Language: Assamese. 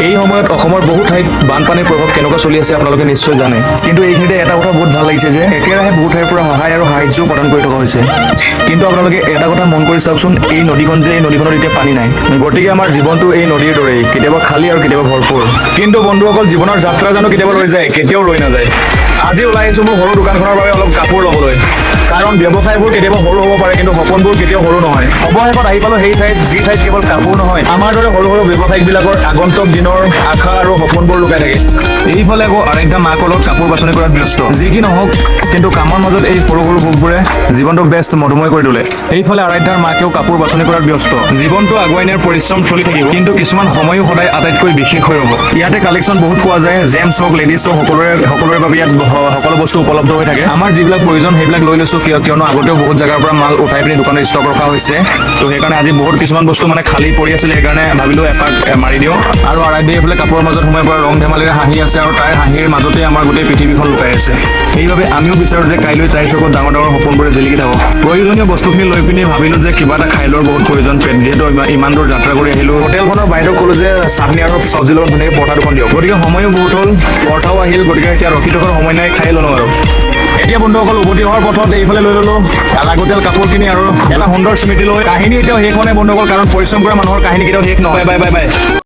এই সময়ত অসমৰ বহু ঠাইত বানপানীৰ প্ৰভাৱ কেনেকুৱা চলি আছে আপোনালোকে নিশ্চয় জানে, কিন্তু এইখিনিতে এটা কথা বহুত ভাল লাগিছে যে একেৰাহে বহু ঠাইৰ পৰা সহায় আৰু সাহায্যও প্ৰদান কৰি থকা হৈছে। কিন্তু আপোনালোকে এটা কথা মন কৰি চাওকচোন, এই নদীখনত এতিয়া পানী নাই। গতিকে আমাৰ জীৱনটো এই নদীৰ দৰেই, কেতিয়াবা খালী আৰু কেতিয়াবা ভৰপূৰ। কিন্তু বন্ধুসকল, জীৱনৰ যাত্ৰা জানো কেতিয়াবা ৰৈ যায়? কেতিয়াও ৰৈ নাযায়। আজি ওলাই আহিছোঁ মোৰ সৰু দোকানখনৰ বাবে অলপ কাপোৰ ল'বলৈ, কাৰণ ব্যৱসায়বোৰ কেতিয়াবা সৰু হ'ব পাৰে, কিন্তু সপোনবোৰ কেতিয়াও সৰু নহয়। অৱশেষত আহি পালোঁ সেই ঠাইত, যি ঠাইত কেৱল কাপোৰ নহয়, আমাৰ দৰে সৰু সৰু ব্যৱসায়িকবিলাকৰ আগন্তুক দিনৰ আশা আৰু সপোনবোৰ লুকাই থাকে। এইফালে আকৌ আৰাধ্যা মাকৰ লগত কাপোৰ বাছনি কৰাত ব্যস্ত। যি কি নহওক, কিন্তু কামৰ মাজত এই সৰু সৰু সুখবোৰে জীৱনটোক বেষ্ট মধুময় কৰি তোলে। এইফালে আৰাধ্যাৰ মাকেও কাপোৰ বাছনি কৰাত ব্যস্ত। জীৱনটো আগুৱাই নিয়াৰ পৰিশ্ৰম চলি থাকিব, কিন্তু কিছুমান সময়ো সদায় আটাইতকৈ বিশেষ হৈ ৰ'ব। ইয়াতে কালেকশ্যন বহুত পোৱা যায়, জেমছ হওক, লেডিজ হওক, সকলোৰে বাবে ইয়াত সকলো বস্তু উপলব্ধ হৈ থাকে। আমাৰ যিবিলাক প্ৰয়োজন সেইবিলাক লৈ লৈছোঁ, কিয়নো আগতেও বহুত জেগাৰ পৰা মাল উঠাই পিনি দোকানত ষ্টক ৰখা হৈছে। তো সেইকাৰণে আজি বহুত কিছুমান বস্তু মানে খালী পৰি আছিলে, সেইকাৰণে ভাবিলোঁ এপাক মাৰি দিওঁ। আৰু আৰাধ্যাই এইফালে কাপোৰৰ মাজত সোমাই পৰা ৰং ধেমালিৰে হাঁহি আছে, আৰু তাইৰ হাঁহিৰ মাজতে আমাৰ গোটেই পৃথিৱীখন লুকাই আছে। সেইবাবে আমিও বিচাৰোঁ যে কাইলৈ তাইৰ চকুত ডাঙৰ ডাঙৰ সপোনবোৰে জিলিকি থাকক। প্ৰয়োজনীয় বস্তুখিনি লৈ পিনি ভাবিলোঁ যে কিবা এটা খাই লোৱাৰ বহুত প্ৰয়োজন, যিহেতু ইমান দূৰ যাত্ৰা কৰি আহিলোঁ। হোটেলখনৰ বাইদেউক ক'লোঁ যে চাটনি আৰু চব্জিৰ লগত ধুনীয়াকৈ পৰঠা দুখন দিয়ক। গতিকে সময়ো বহুত হ'ল, পৰঠাও আহিল, গতিকে এতিয়া ৰখি থকাৰ সময় নাই, খাই ল'লোঁ আৰু। এতিয়া বন্ধুসকল, উভতি অহাৰ পথত এইফালে লৈ ল'লোঁ লাগতিয়াল কাপোৰখিনি আৰু এটা সুন্দৰ স্মৃতি লৈ। কাহিনী এতিয়াও শেষ হোৱা নাই বন্ধুসকল, কাৰণ পৰিশ্ৰম কৰা মানুহৰ কাহিনী কেতিয়াও শেষ নহয়। Bye bye bye bye.